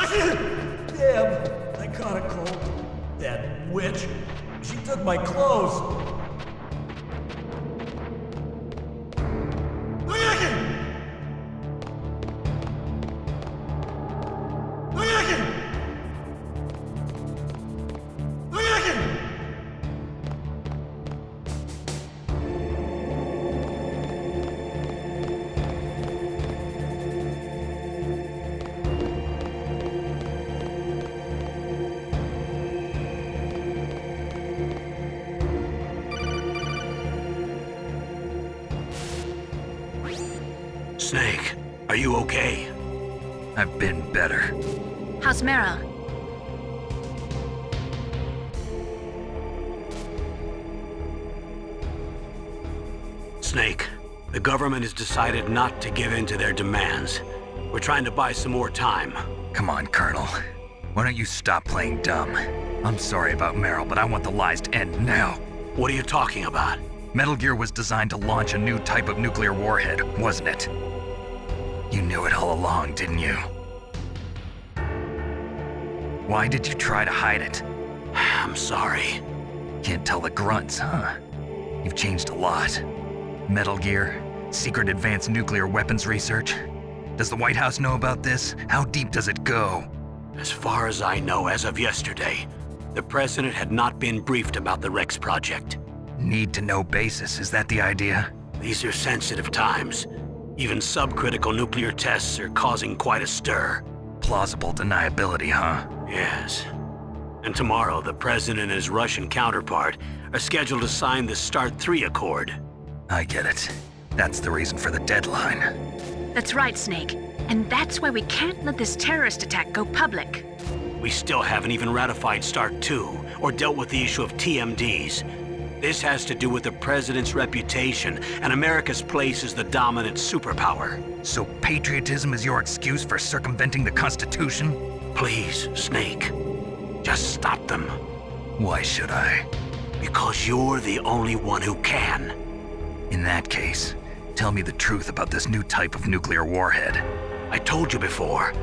Damn, I caught a cold. That witch. She took my clothes. Snake, are you okay? I've been better. How's Meryl? Snake, the government has decided not to give in to their demands. We're trying to buy some more time. Come on, Colonel. Why don't you stop playing dumb? I'm sorry about Meryl, but I want the lies to end now. What are you talking about? Metal Gear was designed to launch a new type of nuclear warhead, wasn't it? You knew it all along, didn't you? Why did you try to hide it? I'm sorry. Can't tell the grunts, huh? You've changed a lot. Metal Gear, secret advanced nuclear weapons research. Does the White House know about this? How deep does it go? As far as I know, as of yesterday, the president had not been briefed about the Rex project. Need-to-know basis, is that the idea? These are sensitive times. Even subcritical nuclear tests are causing quite a stir. Plausible deniability, huh? Yes. And tomorrow, the president and his Russian counterpart are scheduled to sign the START 3 Accord. I get it. That's the reason for the deadline. That's right, Snake. And that's why we can't let this terrorist attack go public. We still haven't even ratified START 2 or dealt with the issue of TMDs. This has to do with the president's reputation and America's place as the dominant superpower. So patriotism is your excuse for circumventing the Constitution? Please, Snake, just stop them. Why should I? Because you're the only one who can. In that case, tell me the truth about this new type of nuclear warhead. I told you before,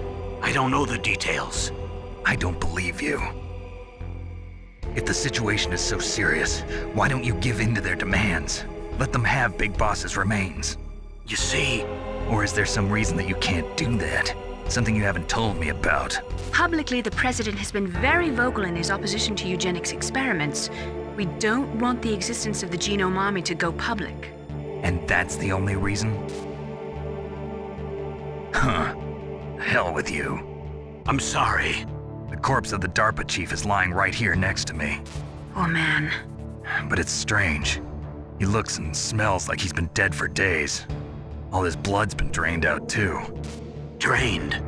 I don't know the details. I don't believe you. If the situation is so serious, why don't you give in to their demands? Let them have Big Boss's remains. You see? Or is there some reason that you can't do that? Something you haven't told me about? Publicly, the president has been very vocal in his opposition to eugenics experiments. We don't want the existence of the Genome Army to go public. And that's the only reason? Huh. Hell with you. I'm sorry. The corpse of the DARPA chief is lying right here next to me. Oh man. But it's strange. He looks and smells like he's been dead for days. All his blood's been drained out too. Drained?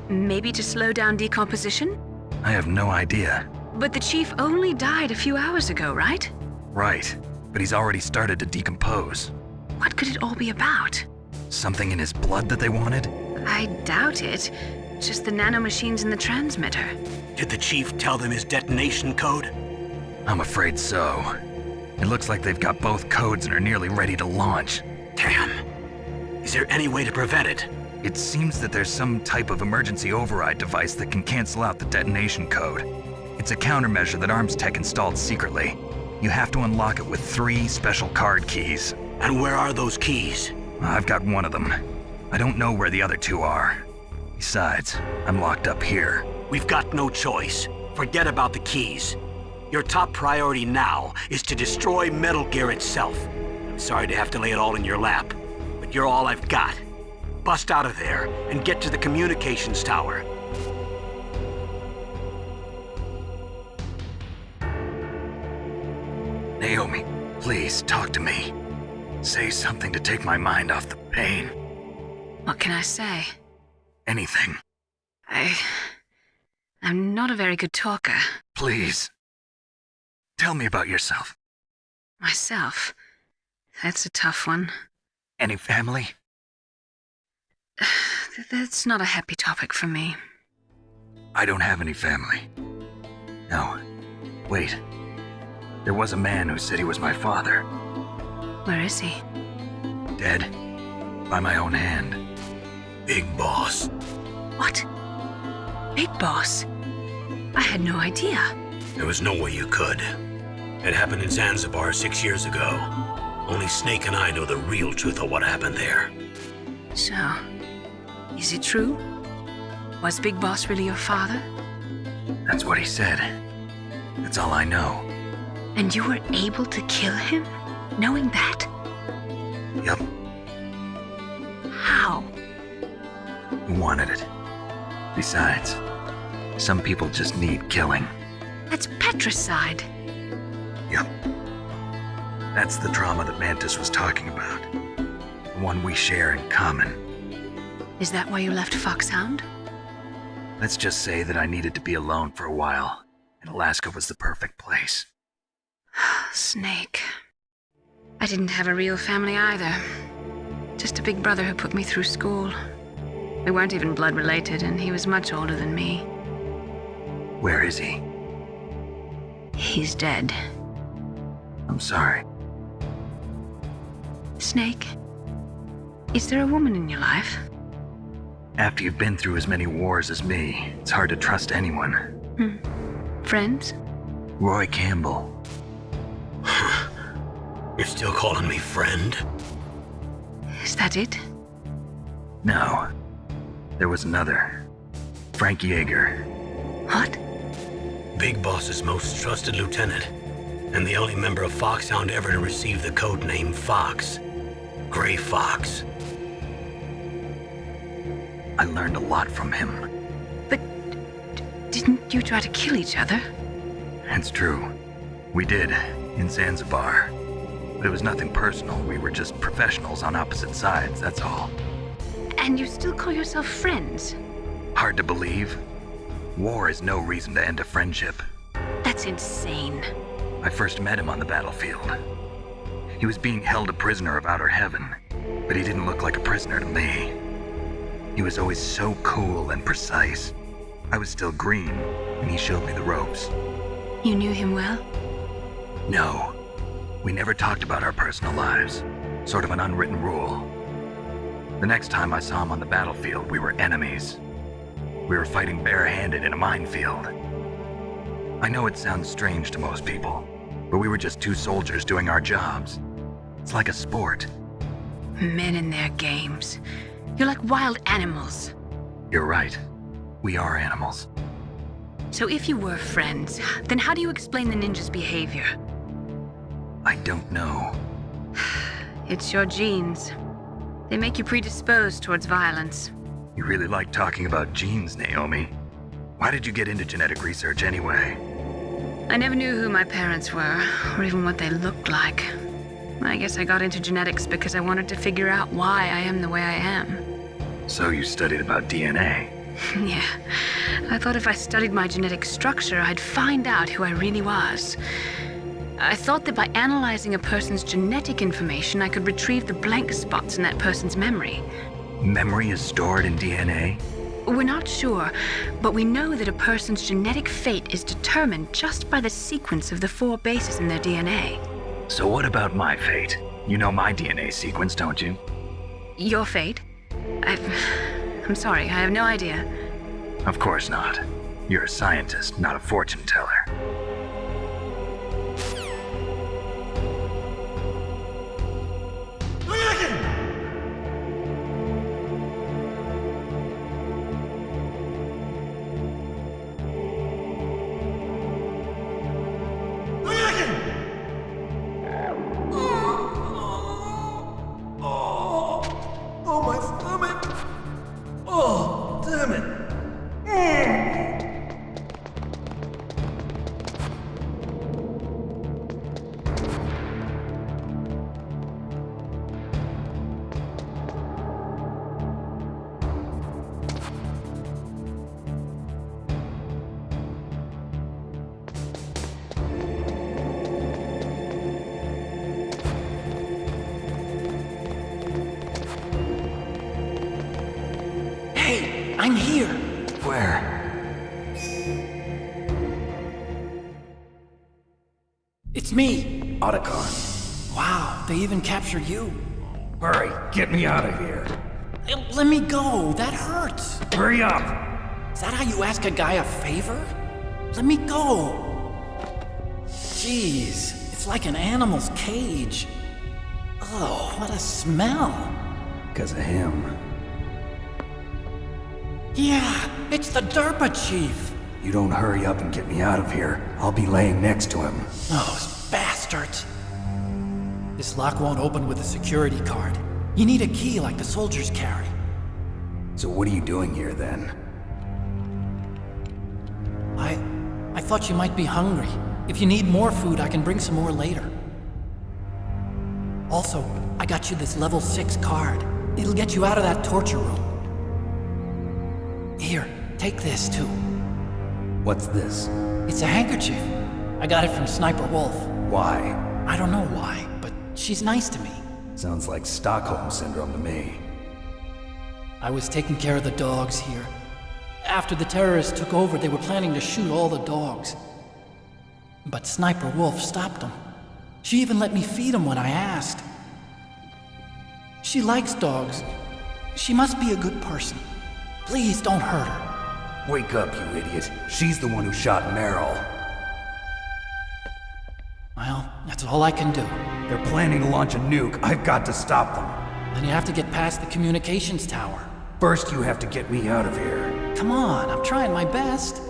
Maybe to slow down decomposition? I have no idea. But the chief only died a few hours ago, right? Right, but he's already started to decompose. What could it all be about? Something in his blood that they wanted? I doubt it. Just the nanomachines in the transmitter. Did the chief tell them his detonation code? I'm afraid so. It looks like they've got both codes and are nearly ready to launch. Damn. Is there any way to prevent it? It seems that there's some type of emergency override device that can cancel out the detonation code. It's a countermeasure that Arms Tech installed secretly. You have to unlock it with 3 special card keys. And where are those keys? I've got one of them. I don't know where the other 2 are. Besides, I'm locked up here. We've got no choice. Forget about the keys. Your top priority now is to destroy Metal Gear itself. I'm sorry to have to lay it all in your lap, but you're all I've got. Bust out of there and get to the communications tower. Naomi, please talk to me. Say something to take my mind off the pain. What can I say? Anything. I'm not a very good talker. Please. Tell me about yourself. Myself? That's a tough one. Any family? That's not a happy topic for me. I don't have any family. No. Wait. There was a man who said he was my father. Where is he? Dead. By my own hand. Big Boss. What? Big Boss? I had no idea. There was no way you could. It happened in Zanzibar 6 years ago. Only Snake and I know the real truth of what happened there. So, is it true? Was Big Boss really your father? That's what he said. That's all I know. And you were able to kill him, knowing that? Yup, How? he wanted it. Besides, some people just need killing. That's patricide. Yup. That's the trauma that Mantis was talking about. The one we share in common. Is that why you left Foxhound? Let's just say that I needed to be alone for a while, and Alaska was the perfect place. Snake. I didn't have a real family either. Just a big brother who put me through school. We weren't even blood related, and he was much older than me. Where is he? He's dead. I'm sorry. Snake, is there a woman in your life? After you've been through as many wars as me, it's hard to trust anyone. Friends? Roy Campbell. You're still calling me friend? Is that it? No. There was another. Frank Yeager. What? Big Boss's most trusted lieutenant, and the only member of Foxhound ever to receive the code name Fox. Gray Fox. I learned a lot from him. But didn't you try to kill each other? It's true. We did, in Zanzibar. But it was nothing personal. We were just professionals on opposite sides, that's all. And you still call yourself friends? Hard to believe. War is no reason to end a friendship. That's insane. I first met him on the battlefield. He was being held a prisoner of outer heaven, but he didn't look like a prisoner to me. He was always so cool and precise. I was still green, and he showed me the ropes. You knew him well? No, we never talked about our personal lives. Sort of an unwritten rule. The next time I saw him on the battlefield, we were enemies. We were fighting barehanded in a minefield. I know it sounds strange to most people, but we were just two soldiers doing our jobs. It's like a sport. Men and their games. You're like wild animals. You're right. We are animals. So if you were friends, then how do you explain the ninja's behavior? I don't know. It's your genes. They make you predisposed towards violence. You really like talking about genes, Naomi. Why did you get into genetic research anyway? I never knew who my parents were, or even what they looked like. I guess I got into genetics because I wanted to figure out why I am the way I am. So you studied about DNA. Yeah. I thought if I studied my genetic structure, I'd find out who I really was. I thought that by analyzing a person's genetic information, I could retrieve the blank spots in that person's memory. Memory is stored in DNA? We're not sure, but we know that a person's genetic fate is determined just by the sequence of the 4 bases in their DNA. So what about my fate? You know my DNA sequence, don't you? Your fate? I'm sorry, I have no idea. Of course not. You're a scientist, not a fortune teller. Oh, my stomach! Oh, damn it! Hey, I'm here. Where? It's me, Otacon. Wow, they even captured you. Hurry, get me out of here. Let me go, that hurts. Hurry up! that how you ask a guy a favor? Let me go! Jeez, it's like an animal's cage. Oh, what a smell! Because of him. Yeah, it's the Derpa Chief! You don't hurry up and get me out of here, I'll be laying next to him. Those bastards! This lock won't open with a security card. You need a key like the soldiers carry. So what are you doing here then? I thought you might be hungry. If you need more food, I can bring some more later. Also, I got you this level 6 card. It'll get you out of that torture room. Here, take this too. What's this? It's a handkerchief. I got it from Sniper Wolf. Why? I don't know why, but she's nice to me. Sounds like Stockholm Syndrome to me. I was taking care of the dogs here. After the terrorists took over, they were planning to shoot all the dogs. But Sniper Wolf stopped them. She even let me feed them when I asked. She likes dogs. She must be a good person. Please don't hurt her. Wake up, you idiot. She's the one who shot Meryl. Well, that's all I can do. They're planning to launch a nuke. I've got to stop them. Then you have to get past the communications tower. First, you have to get me out of here. Come on, I'm trying my best.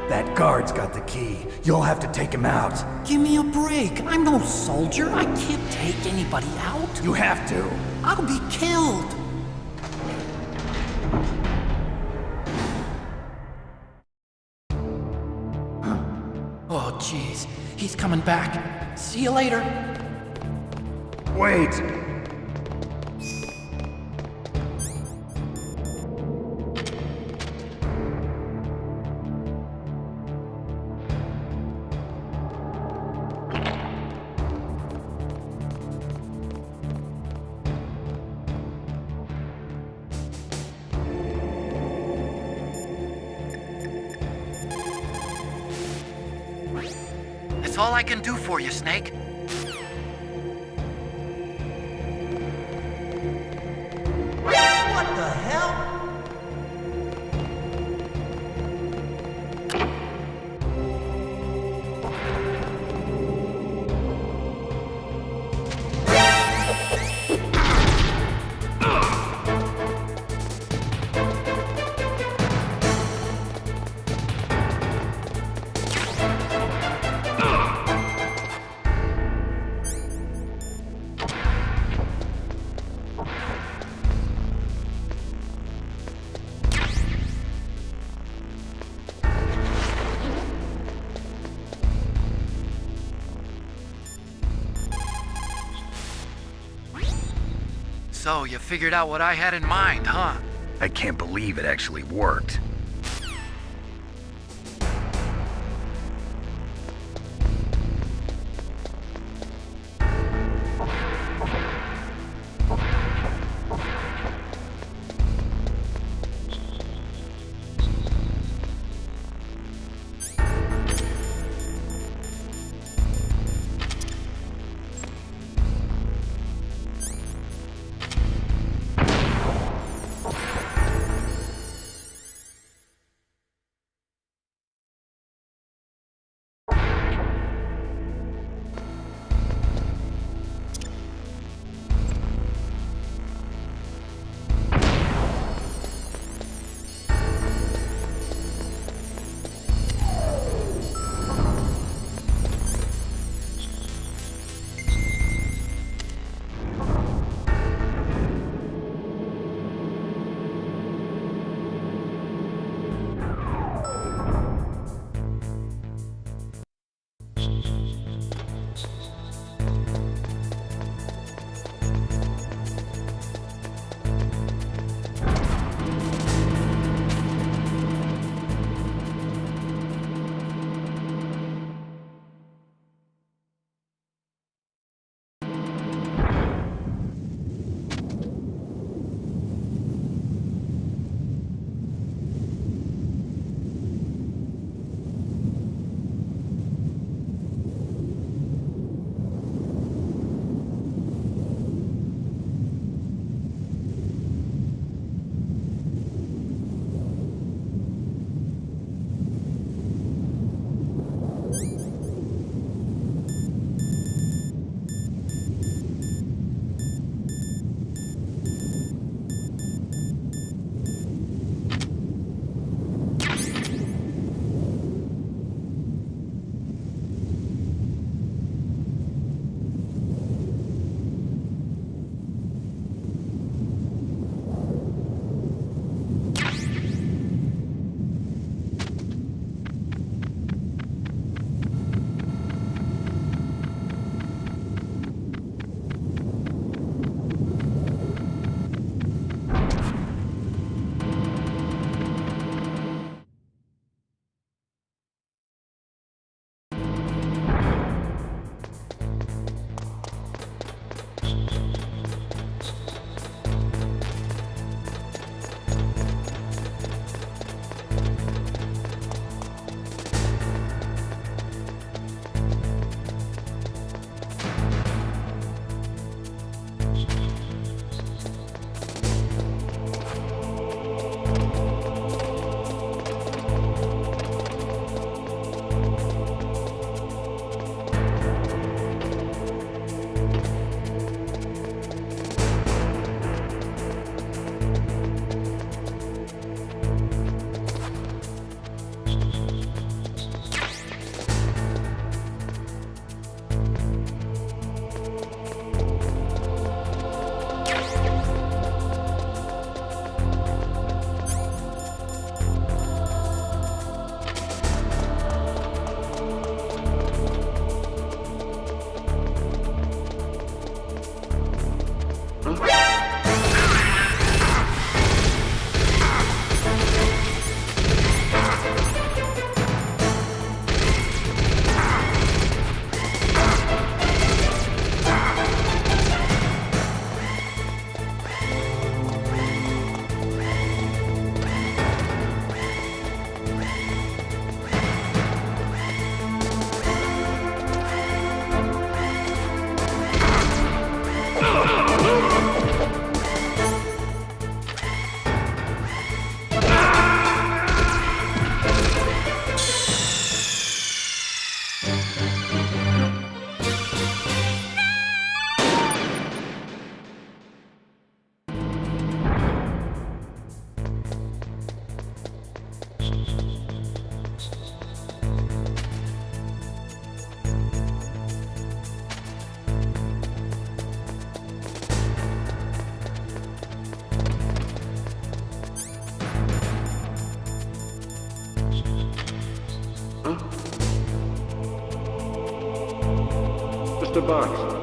That guard's got the key. You'll have to take him out. Give me a break. I'm no soldier. I can't take anybody out. You have to. I'll be killed. Oh, jeez. He's coming back. See you later. Wait! That's all I can do for you, Snake. What the hell? So, you figured out what I had in mind, huh? I can't believe it actually worked. Just a box.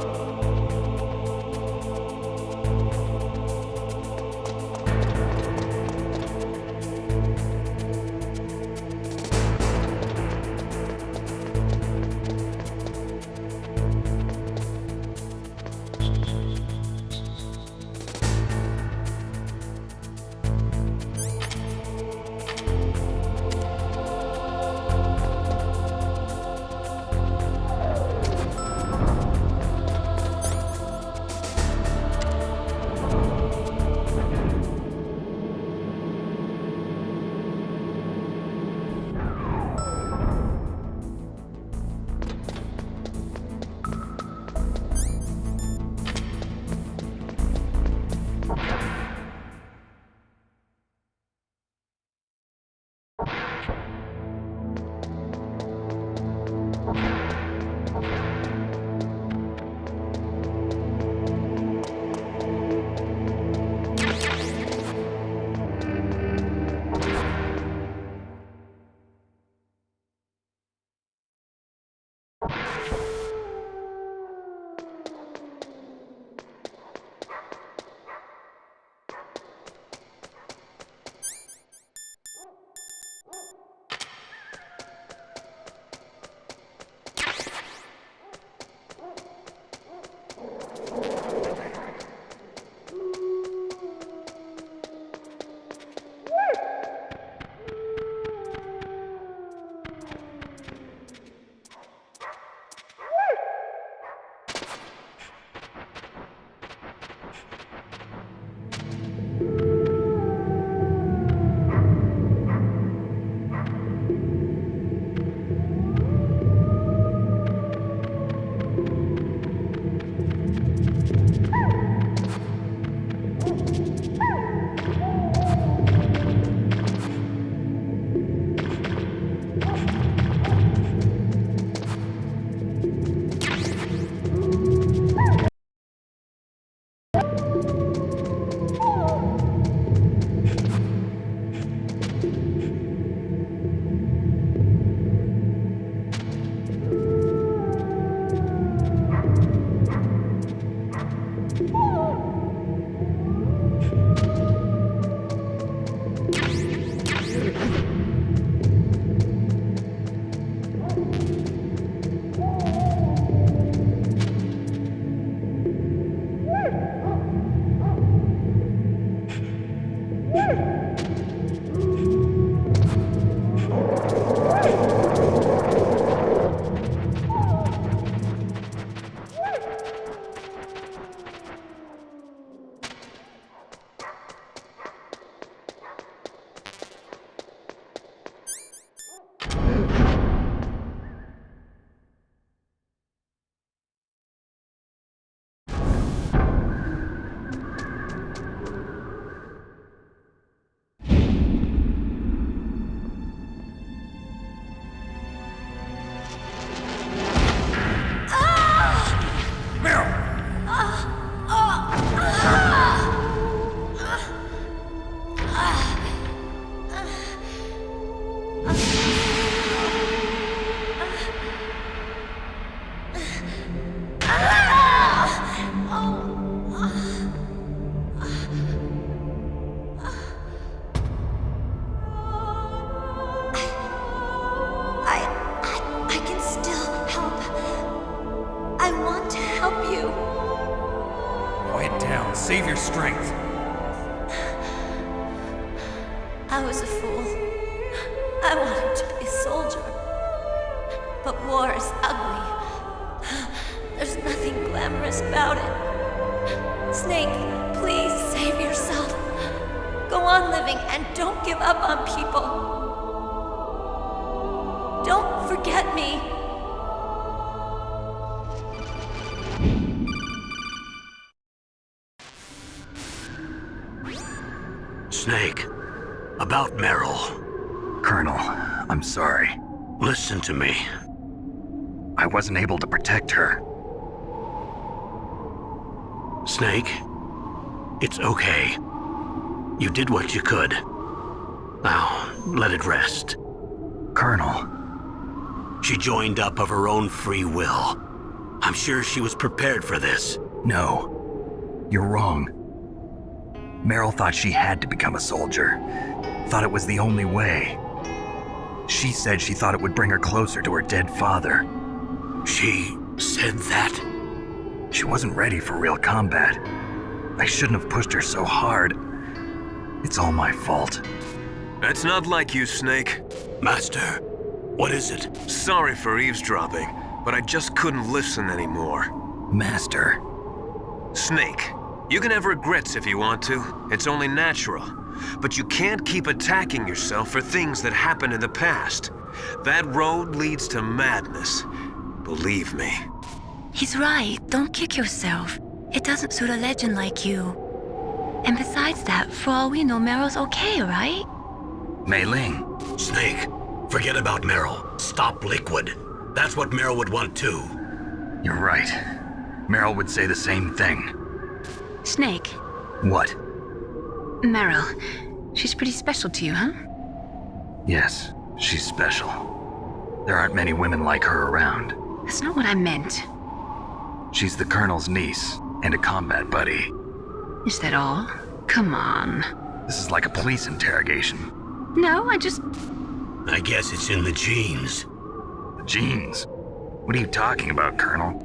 Save your strength. I was a fool. I wanted to be a soldier. But war is ugly. There's nothing glamorous about it. Snake, please save yourself. Go on living and don't give up on people. Don't forget me. Snake, about Meryl. Colonel, I'm sorry. Listen to me. I wasn't able to protect her. Snake, it's okay. You did what you could. Now, let it rest. Colonel, She joined up of her own free will. I'm sure she was prepared for this. No, you're wrong. Meryl thought she had to become a soldier. Thought it was the only way. She said she thought it would bring her closer to her dead father. She said that? She wasn't ready for real combat. I shouldn't have pushed her so hard. It's all my fault. That's not like you, Snake. Master, what is it? Sorry for eavesdropping, but I just couldn't listen anymore. Master. Snake, you can have regrets if you want to. It's only natural. But you can't keep attacking yourself for things that happened in the past. That road leads to madness. Believe me. He's right. Don't kick yourself. It doesn't suit a legend like you. And besides that, for all we know, Meryl's okay, right? Mei Ling. Snake, forget about Meryl. Stop Liquid. That's what Meryl would want too. You're right. Meryl would say the same thing. Snake, What? Meryl. She's pretty special to you, huh? Yes, she's special. There aren't many women like her around. That's not what I meant. She's the Colonel's niece and a combat buddy. Is that all? Come on. This is like a police interrogation. No, I guess it's in the genes. The genes? What are you talking about, Colonel?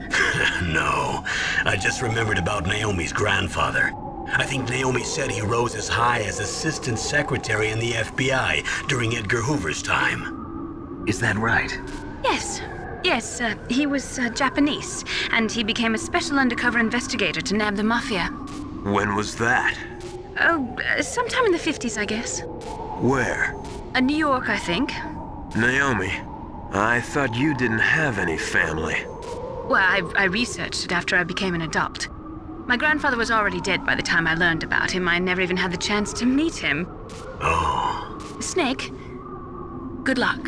No, I just remembered about Naomi's grandfather. I think Naomi said he rose as high as assistant secretary in the FBI during Edgar Hoover's time. Is that right? Yes. Yes, he was Japanese, and he became a special undercover investigator to nab the mafia. When was that? Oh, sometime in the 50s, I guess. Where? New York, I think. Naomi, I thought you didn't have any family. Well, I researched it after I became an adult. My grandfather was already dead by the time I learned about him. I never even had the chance to meet him. Oh. Snake, good luck.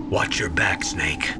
Watch your back, Snake.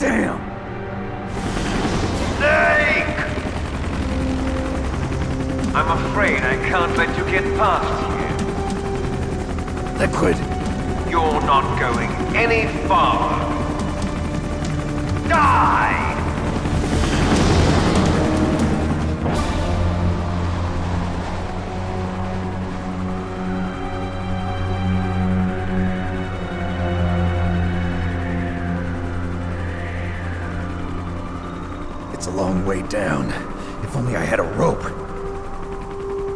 Damn! Snake! I'm afraid I can't let you get past here. Liquid! You're not going any farther. Die! It's a long way down. If only I had a rope.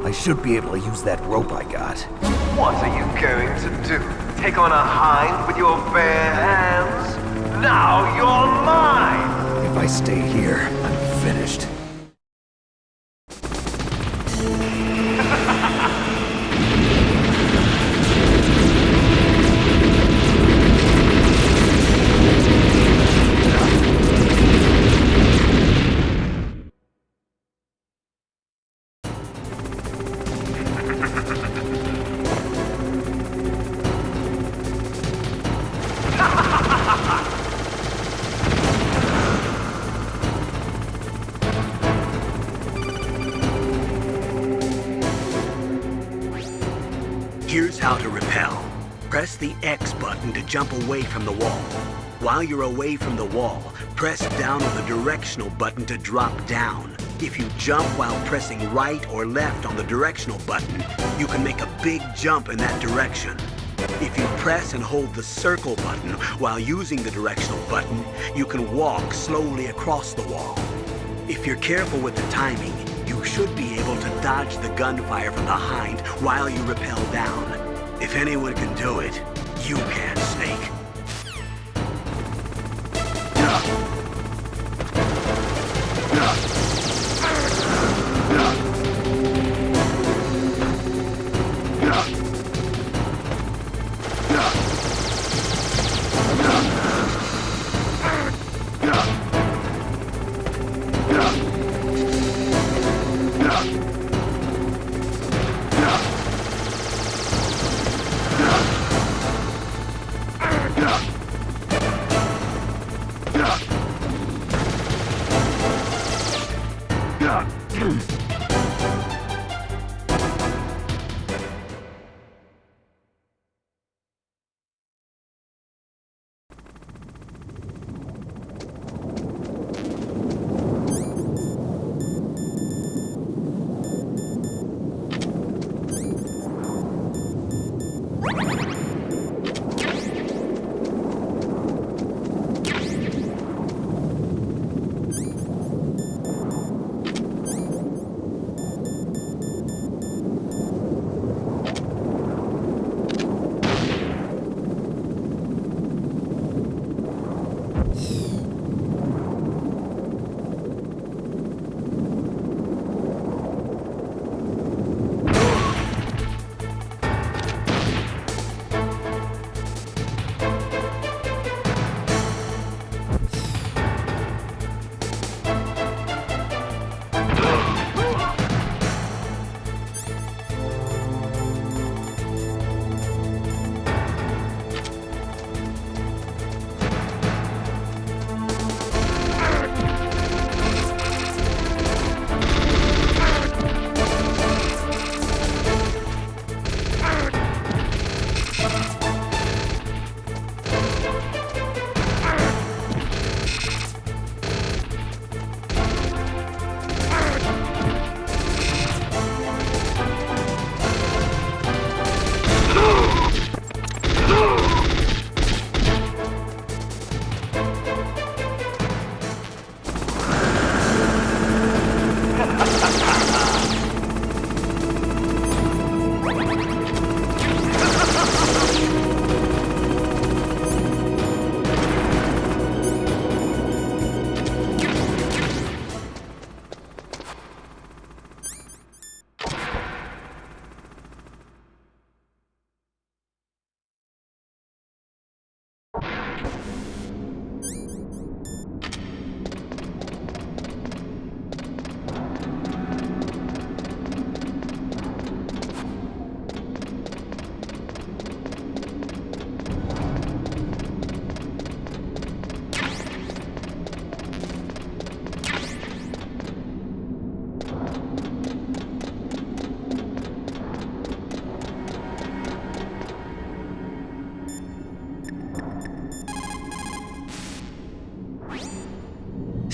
I should be able to use that rope I got. What are you going to do? Take on a hind with your bare hands? Now you're mine! If I stay here, I'm finished. Here's how to repel. Press the X button to jump away from the wall. While you're away from the wall, press down on the directional button to drop down. If you jump while pressing right or left on the directional button, you can make a big jump in that direction. If you press and hold the circle button while using the directional button, you can walk slowly across the wall. If you're careful with the timing, you should be able to dodge the gunfire from behind while you rappel down. If anyone can do it, you can, Snake.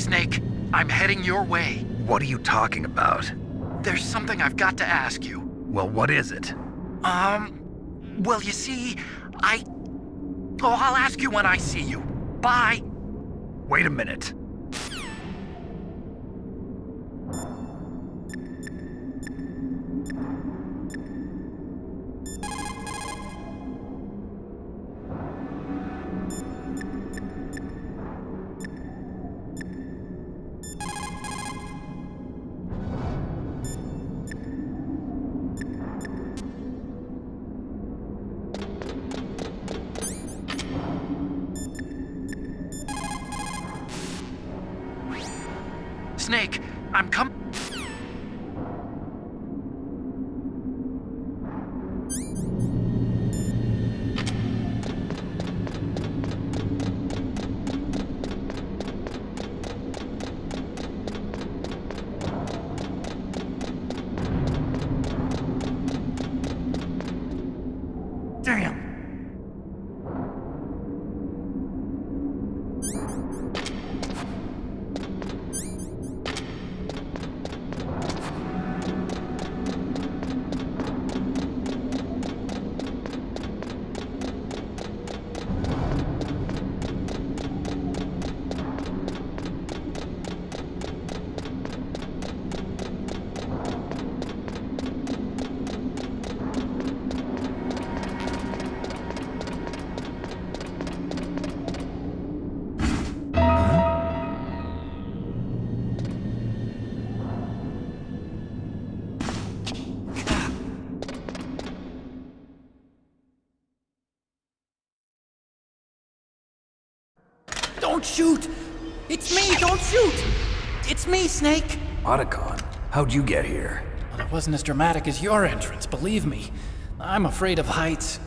Snake, I'm heading your way. What are you talking about? There's something I've got to ask you. Well, what is it? Well, you see, I'll ask you when I see you. Bye. Wait a minute. Snake, I'm coming. Damn! Don't shoot! It's me, don't shoot! It's me, Snake! Otacon, how'd you get here? Well, it wasn't as dramatic as your entrance, believe me. I'm afraid of heights.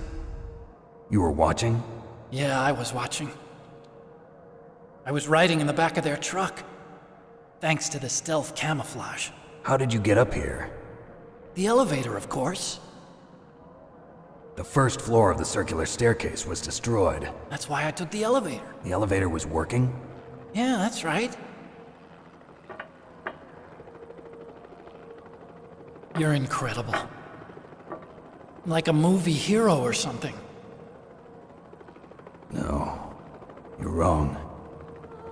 You were watching? Yeah, I was watching. I was riding in the back of their truck. Thanks to the stealth camouflage. How did you get up here? The elevator, of course. The first floor of the circular staircase was destroyed. That's why I took the elevator. The elevator was working? Yeah, that's right. You're incredible. Like a movie hero or something. No, you're wrong.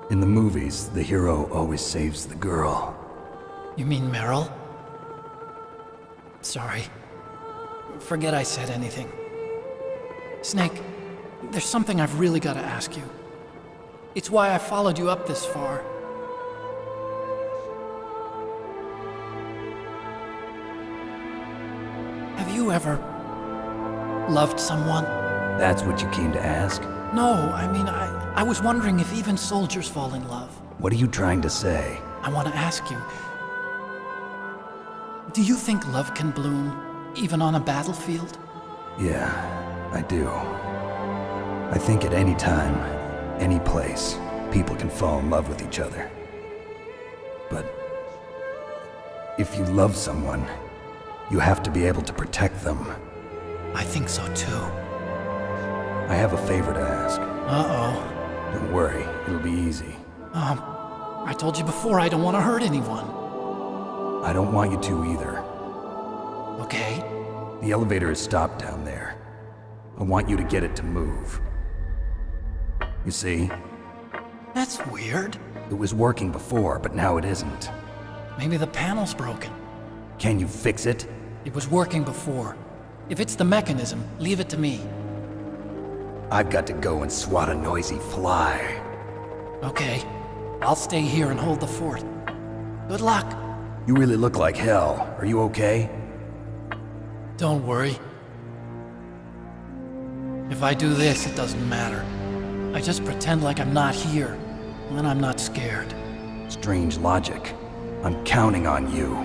In the movies, the hero always saves the girl. You mean Meryl? Sorry. Forget I said anything. Snake, there's something I've really got to ask you. It's why I followed you up this far. Have you ever loved someone? That's what you came to ask? No, I mean, I was wondering if even soldiers fall in love. What are you trying to say? I want to ask you, do you think love can bloom even on a battlefield? Yeah, I do. I think at any time, any place, people can fall in love with each other. But if you love someone, you have to be able to protect them. I think so too. I have a favor to ask. Uh-oh. Don't worry, it'll be easy. I told you before I don't want to hurt anyone. I don't want you to either. Okay. The elevator is stopped down there. I want you to get it to move. You see? That's weird. It was working before, but now it isn't. Maybe the panel's broken. Can you fix it? It was working before. If it's the mechanism, leave it to me. I've got to go and swat a noisy fly. Okay. I'll stay here and hold the fort. Good luck. You really look like hell. Are you okay? Don't worry. If I do this, it doesn't matter. I just pretend like I'm not here, and then I'm not scared. Strange logic. I'm counting on you.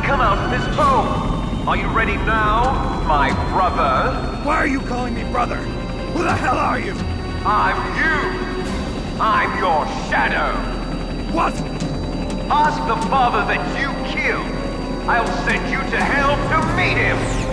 come out of this tomb. Are you ready now, my brother? Why are you calling me brother? Who the hell are you? I'm you. I'm your shadow. What? Ask the father that you killed. I'll send you to hell to meet him.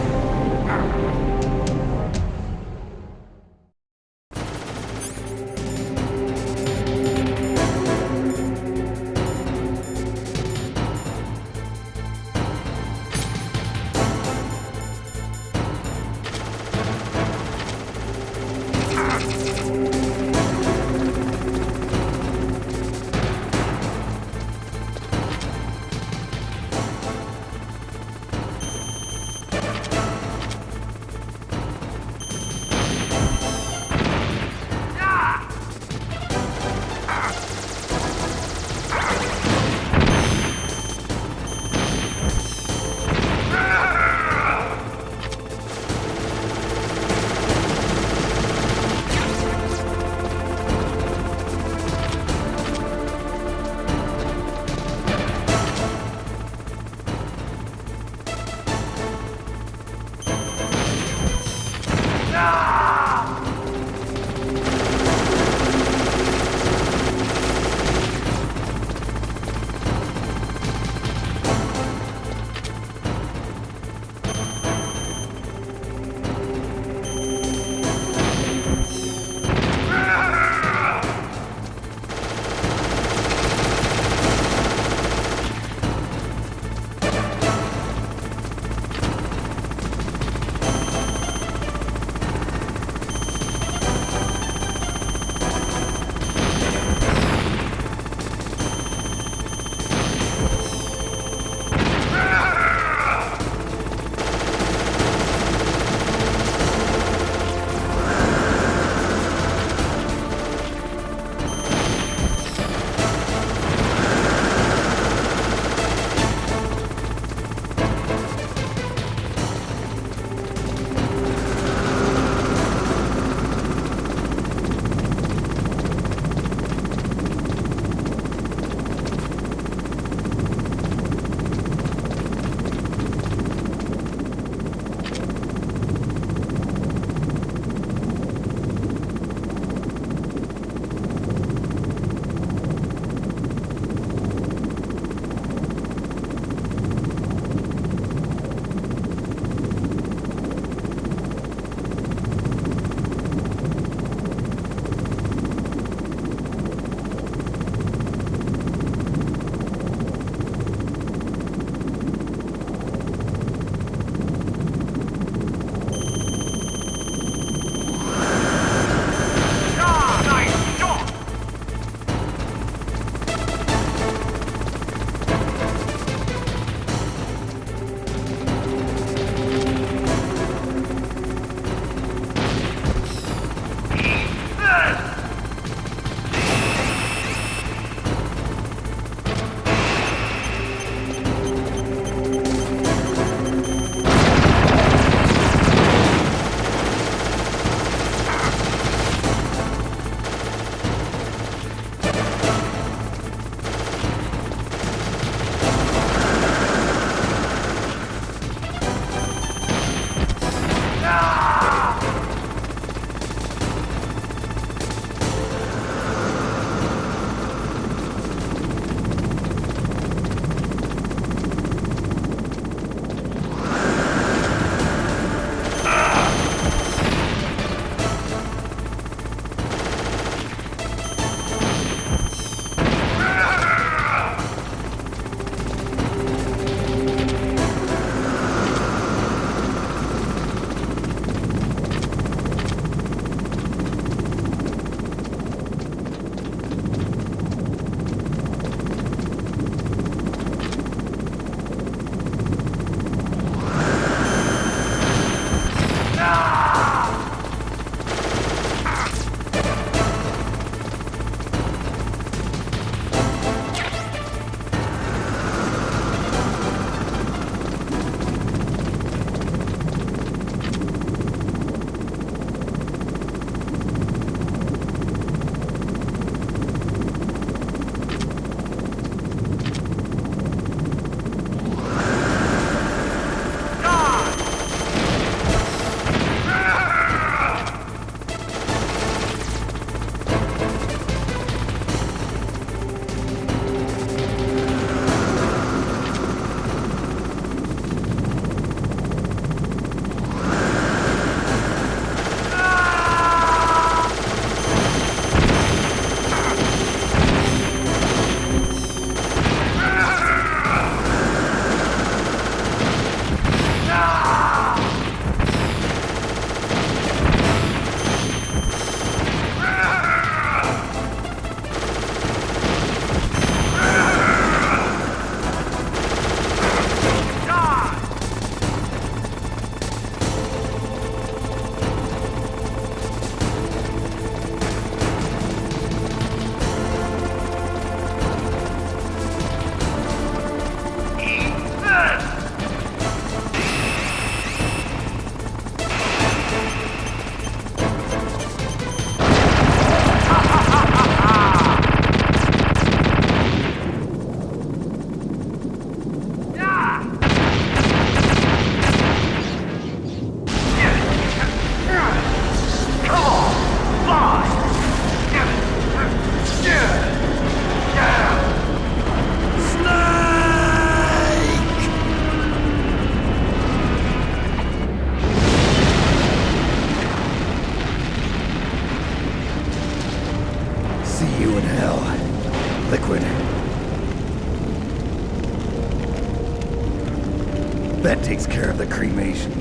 That takes care of the cremation.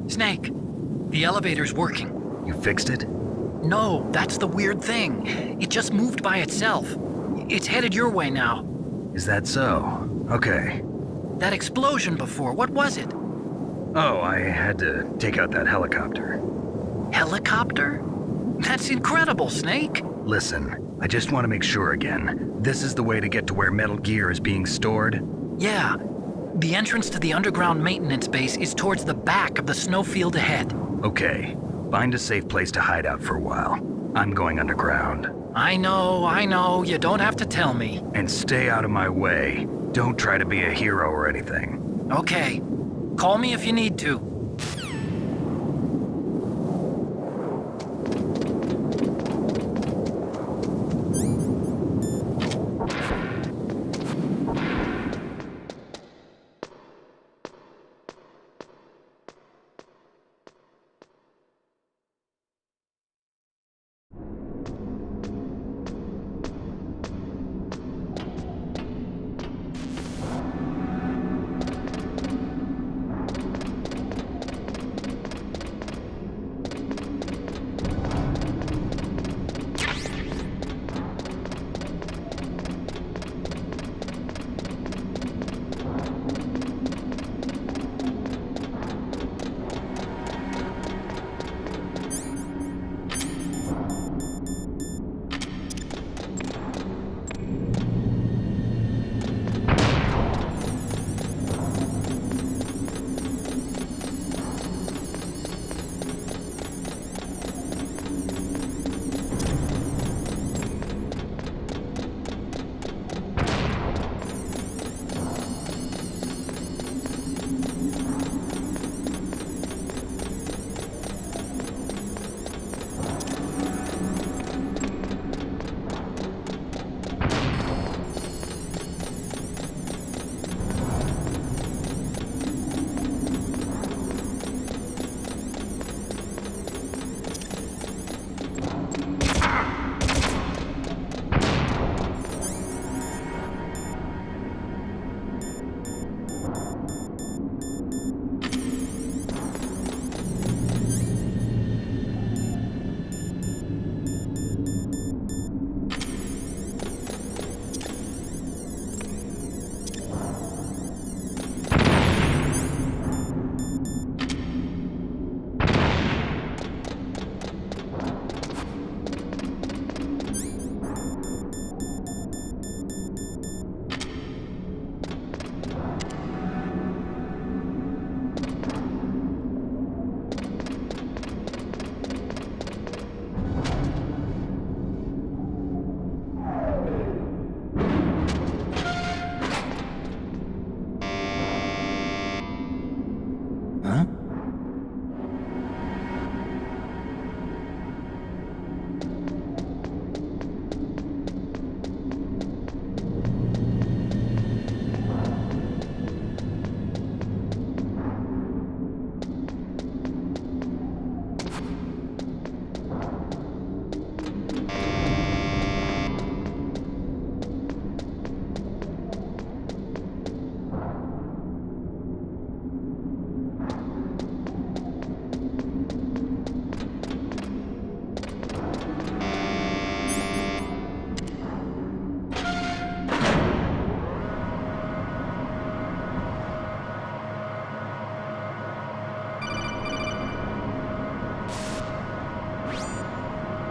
Snake, the elevator's working. You fixed it? No, that's the weird thing. It just moved by itself. It's headed your way now. Is that so? Okay. That explosion before, what was it? Oh, I had to take out that helicopter. Helicopter? That's incredible, Snake. Listen, I just want to make sure again. This is the way to get to where Metal Gear is being stored? Yeah. The entrance to the underground maintenance base is towards the back of the snowfield ahead. Okay. Find a safe place to hide out for a while. I'm going underground. I know. You don't have to tell me. And stay out of my way. Don't try to be a hero or anything. Okay. Call me if you need to.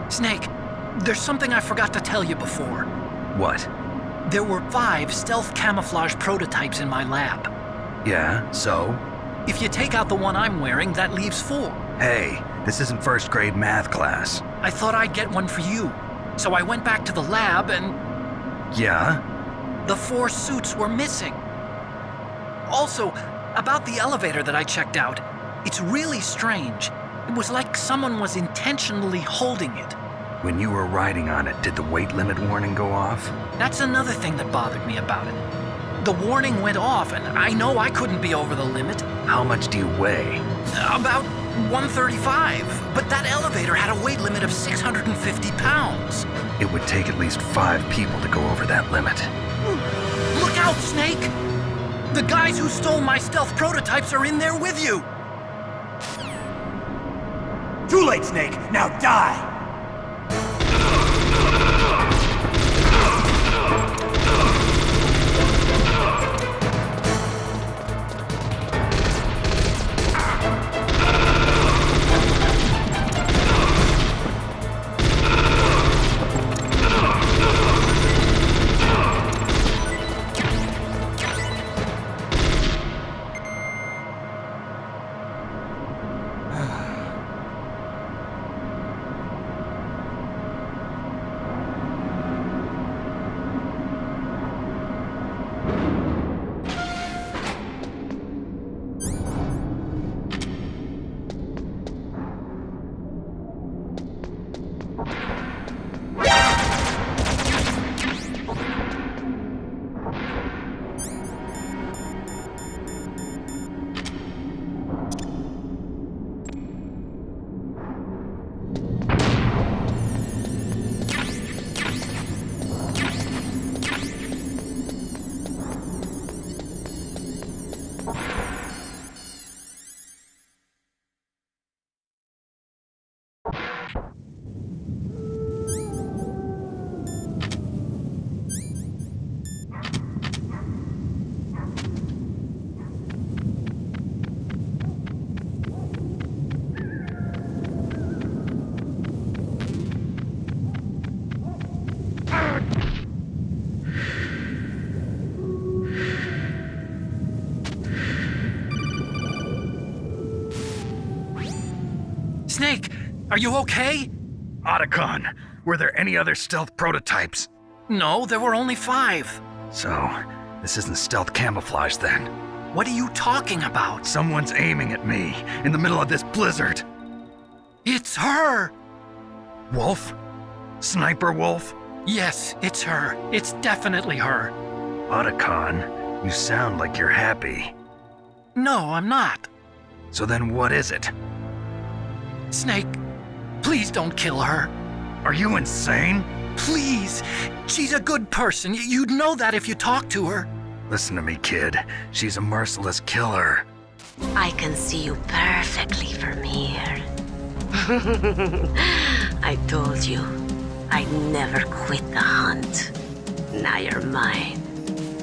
Snake, there's something I forgot to tell you before. What? There were 5 stealth camouflage prototypes in my lab. Yeah, so? If you take out the one I'm wearing, that leaves 4. Hey, this isn't first grade math class. I thought I'd get one for you. So I went back to the lab and... Yeah? The 4 suits were missing. Also, about the elevator that I checked out, it's really strange. It was like someone was intentionally holding it. When you were riding on it, did the weight limit warning go off? That's another thing that bothered me about it. The warning went off, and I know I couldn't be over the limit. How much do you weigh? About 135, but that elevator had a weight limit of 650 pounds. It would take at least 5 people to go over that limit. Look out, Snake! The guys who stole my stealth prototypes are in there with you! Too late, Snake! Now die! Snake, are you okay? Otacon, were there any other stealth prototypes? No, there were only 5. So, this isn't stealth camouflage then. What are you talking about? Someone's aiming at me in the middle of this blizzard. It's her! Wolf? Sniper Wolf? Yes, it's her. It's definitely her. Otacon, you sound like you're happy. No, I'm not. So then what is it? Snake, please don't kill her. Are you insane? Please! She's a good person. You'd know that if you talked to her. Listen to me, kid. She's a merciless killer. I can see you perfectly from here. I told you, I'd never quit the hunt. Now you're mine.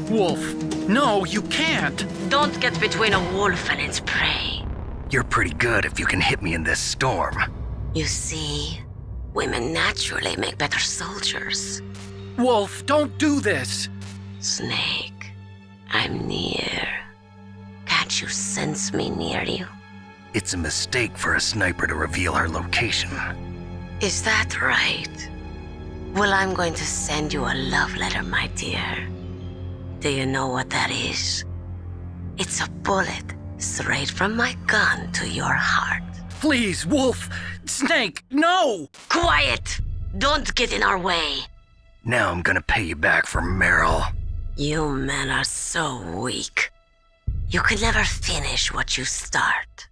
Wolf, no, you can't. Don't get between a wolf and its prey. You're pretty good if you can hit me in this storm. You see, women naturally make better soldiers. Wolf, don't do this. Snake, I'm near. Can't you sense me near you? It's a mistake for a sniper to reveal her location. Is that right? Well, I'm going to send you a love letter, my dear. Do you know what that is? It's a bullet straight from my gun to your heart. Please, Wolf! Snake, no! Quiet! Don't get in our way. Now I'm gonna pay you back for Meryl. You men are so weak. You can never finish what you start.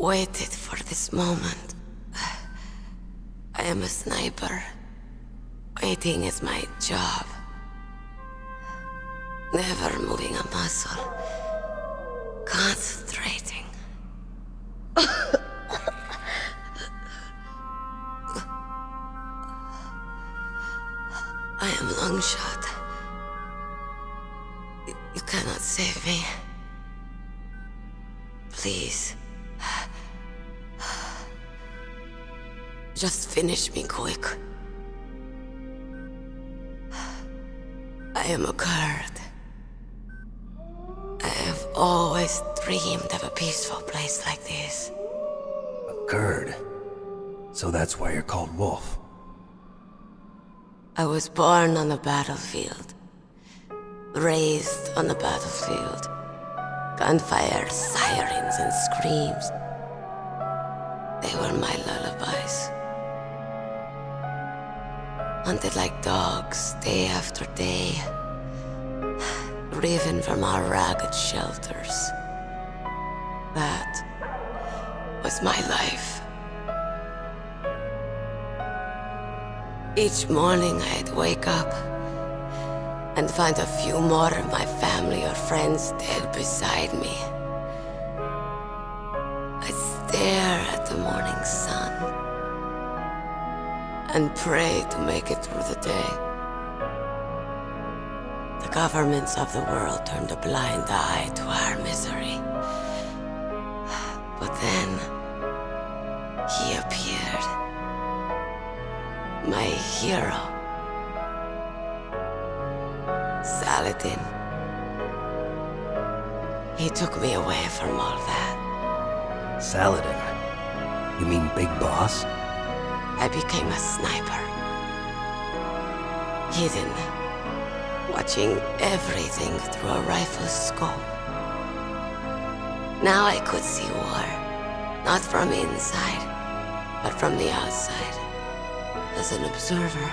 waited for this moment. I am a sniper. Waiting is my job. Never moving a muscle. Concentrating. I am long shot. You cannot save me. Please. Just finish me quick. I am a Kurd. I have always dreamed of a peaceful place like this. A Kurd. So that's why you're called Wolf. I was born on the battlefield. Raised on the battlefield. Gunfire, sirens, and screams. They were my lullabies. Hunted like dogs, day after day. Driven from our ragged shelters. That was my life. Each morning I'd wake up and find a few more of my family or friends dead beside me. I'd stare at the morning sun and pray to make it through the day. The governments of the world turned a blind eye to our misery. But then, he appeared. My hero. Saladin. He took me away from all that. Saladin? You mean Big Boss? I became a sniper. Hidden. Watching everything through a rifle's scope. Now I could see war. Not from inside, but from the outside. As an observer.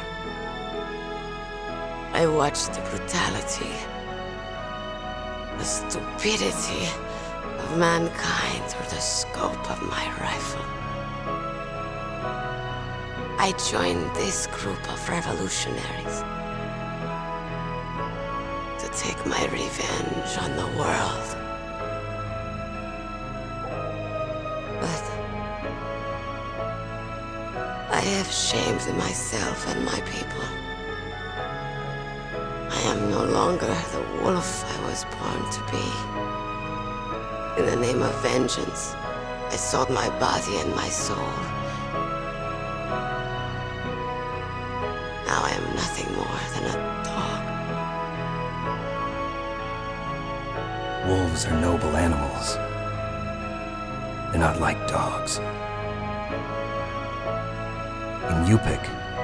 I watched the brutality, the stupidity of mankind through the scope of my rifle. I joined this group of revolutionaries to take my revenge on the world. But I have shamed myself and my people. I am no longer the wolf I was born to be. In the name of vengeance, I sold my body and my soul. Now I am nothing more than a dog. Wolves are noble animals. They're not like dogs. In Yupik,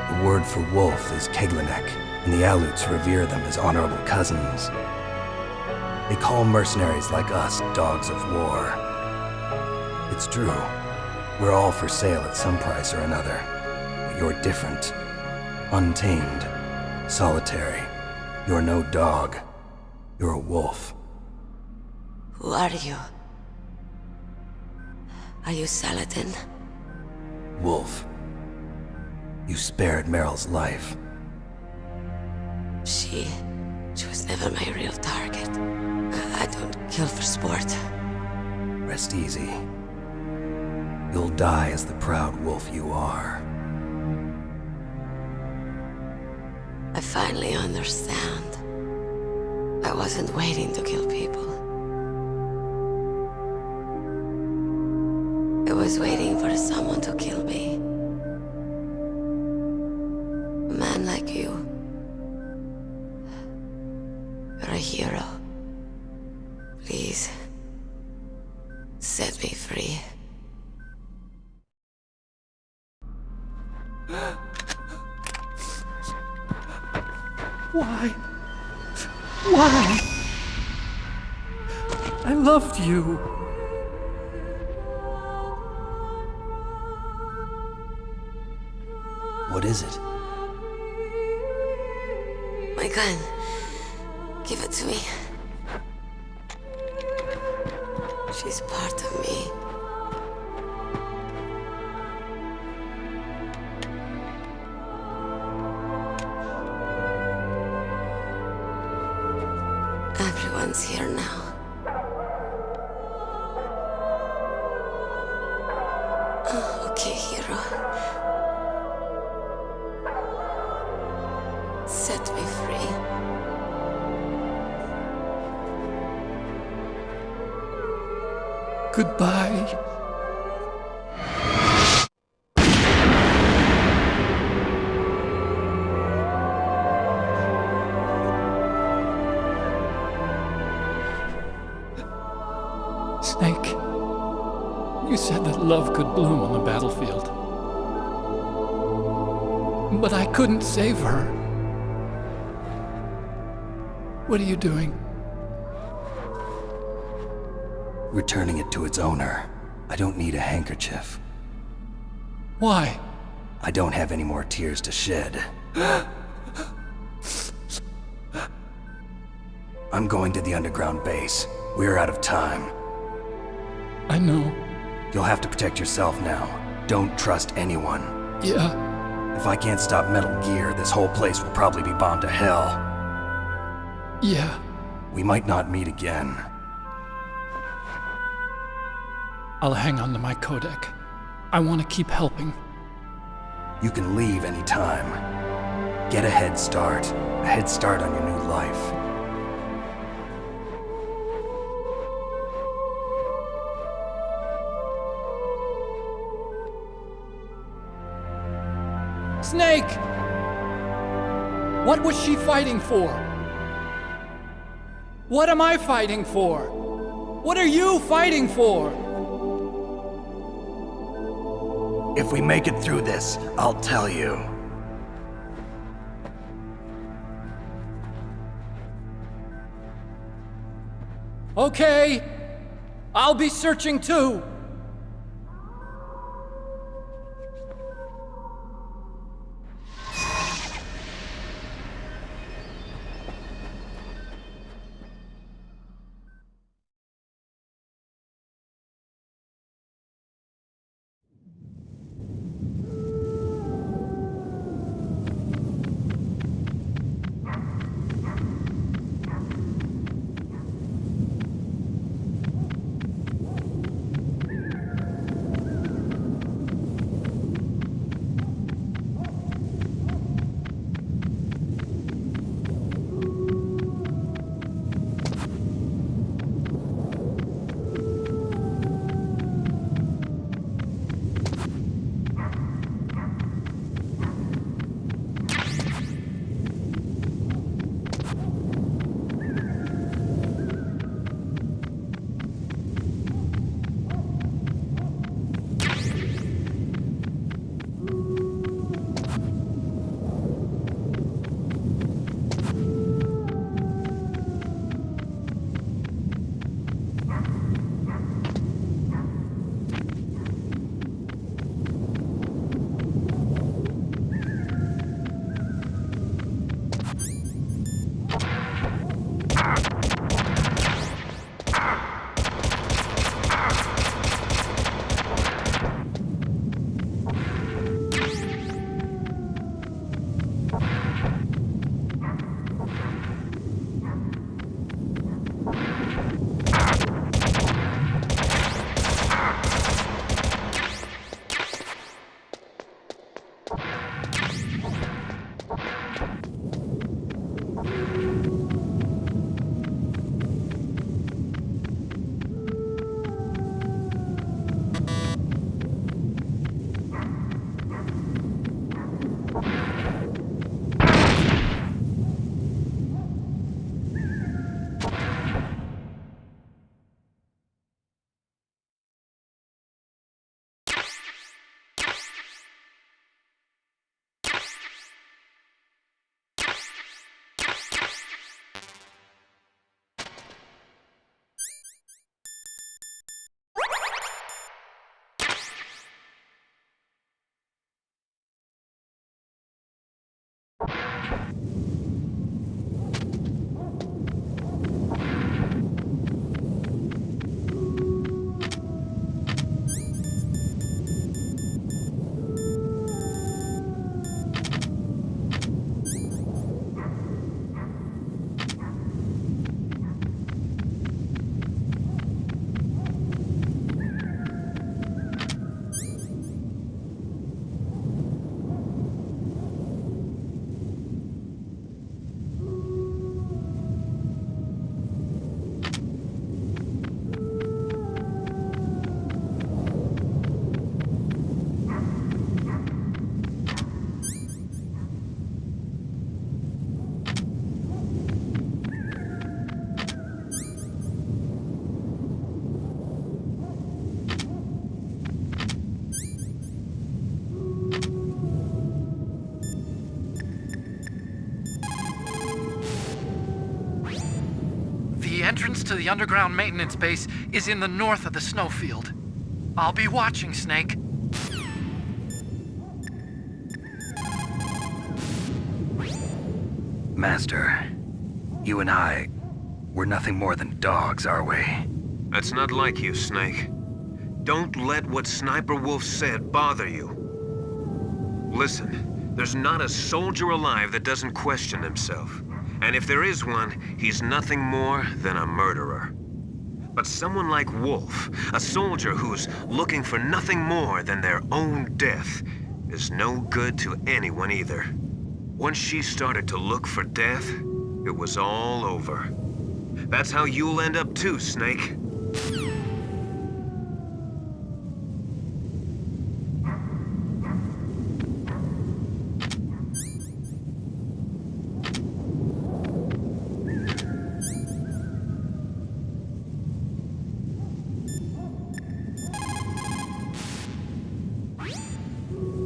the word for wolf is Keglanek, and the Aleuts revere them as honorable cousins. They call mercenaries like us dogs of war. It's true, we're all for sale at some price or another, but you're different. Untamed, solitary. You're no dog. You're a wolf. Who are you? Are you Saladin? Wolf. You spared Meryl's life. She was never my real target. I don't kill for sport. Rest easy. You'll die as the proud wolf you are. I finally understand. I wasn't waiting to kill people. I was waiting for someone to kill me. A man like you. You're a hero. Please, set me free. Why? Why? I loved you. What is it? My gun. Give it to me. She's part of me. Goodbye. Snake, you said that love could bloom on the battlefield. But I couldn't save her. What are you doing? Returning it to its owner. I don't need a handkerchief. Why? I don't have any more tears to shed. I'm going to the underground base. We're out of time. I know. You'll have to protect yourself now. Don't trust anyone. Yeah. If I can't stop Metal Gear, this whole place will probably be bombed to hell. Yeah. We might not meet again. I'll hang on to my codec. I want to keep helping. You can leave anytime. Get a head start. A head start on your new life. Snake! What was she fighting for? What am I fighting for? What are you fighting for? If we make it through this, I'll tell you. Okay. I'll be searching too. to the underground maintenance base is in the north of the snowfield. I'll be watching, Snake. Master, you and I, we're nothing more than dogs, are we? That's not like you, Snake. Don't let what Sniper Wolf said bother you. Listen, there's not a soldier alive that doesn't question himself. And if there is one, he's nothing more than a murderer. But someone like Wolf, a soldier who's looking for nothing more than their own death, is no good to anyone either. Once she started to look for death, it was all over. That's how you'll end up too, Snake.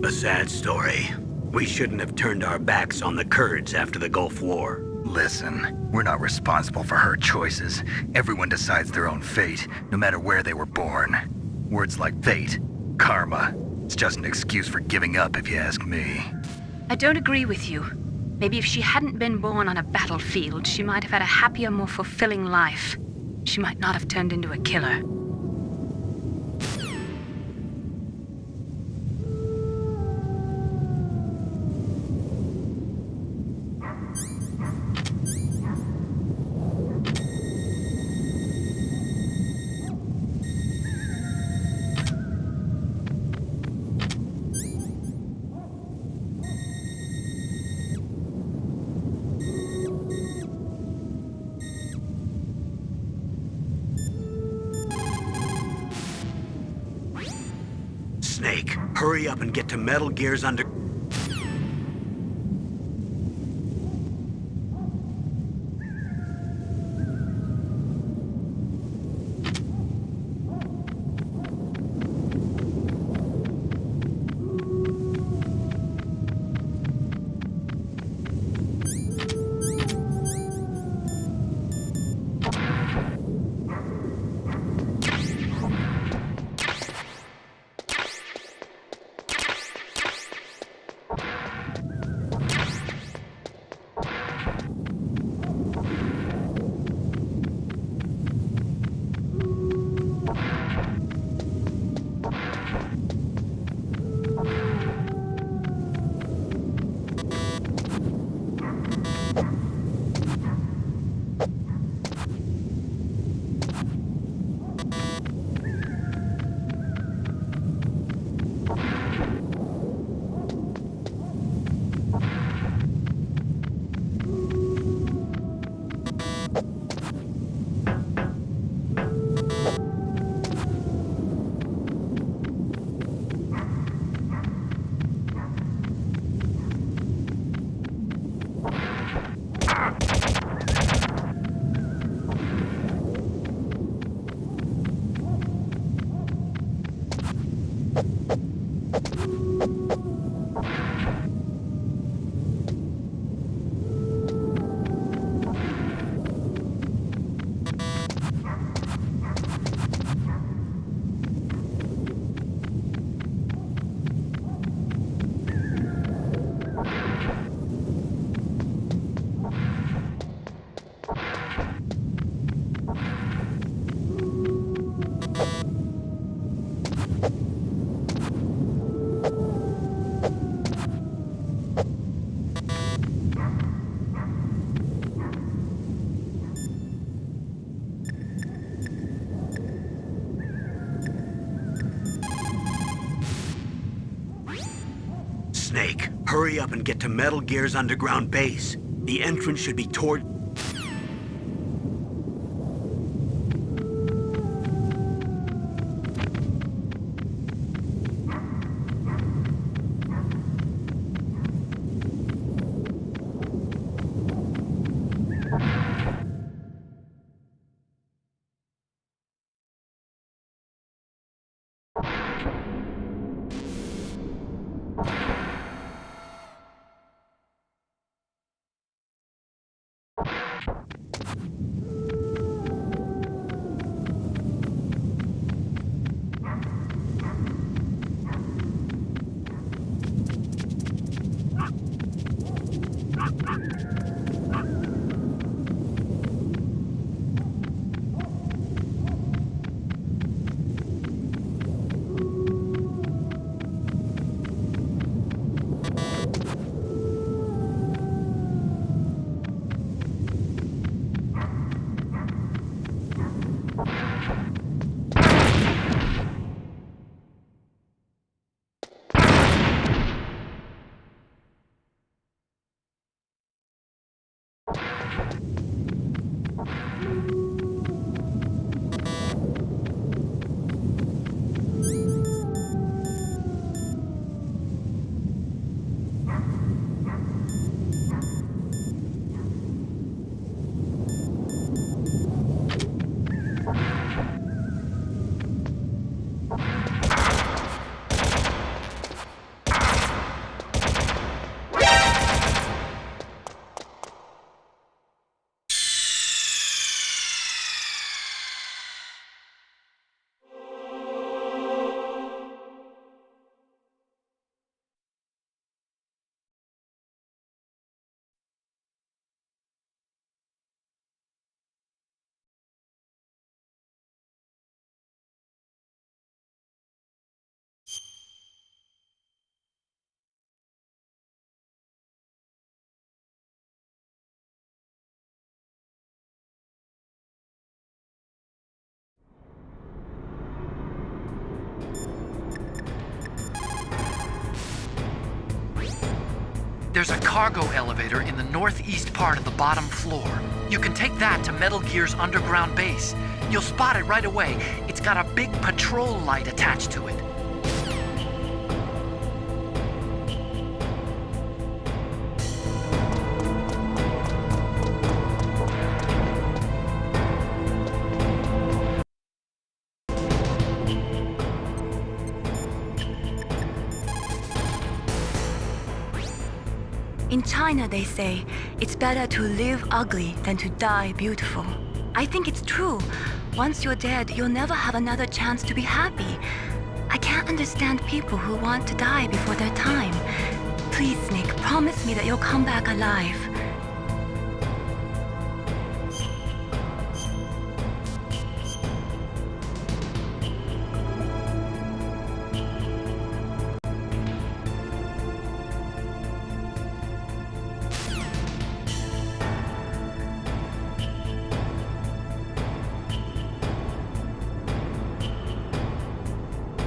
A sad story. We shouldn't have turned our backs on the Kurds after the Gulf War. Listen, we're not responsible for her choices. Everyone decides their own fate, no matter where they were born. Words like fate, karma, it's just an excuse for giving up if you ask me. I don't agree with you. Maybe if she hadn't been born on a battlefield, she might have had a happier, more fulfilling life. She might not have turned into a killer. Snake, hurry up and get to Metal Gear's under... Snake, hurry up and get to Metal Gear's underground base. The entrance should be toward... There's a cargo elevator in the northeast part of the bottom floor. You can take that to Metal Gear's underground base. You'll spot it right away. It's got a big patrol light attached to it. In China, they say, it's better to live ugly than to die beautiful. I think it's true. Once you're dead, you'll never have another chance to be happy. I can't understand people who want to die before their time. Please, Snake, promise me that you'll come back alive.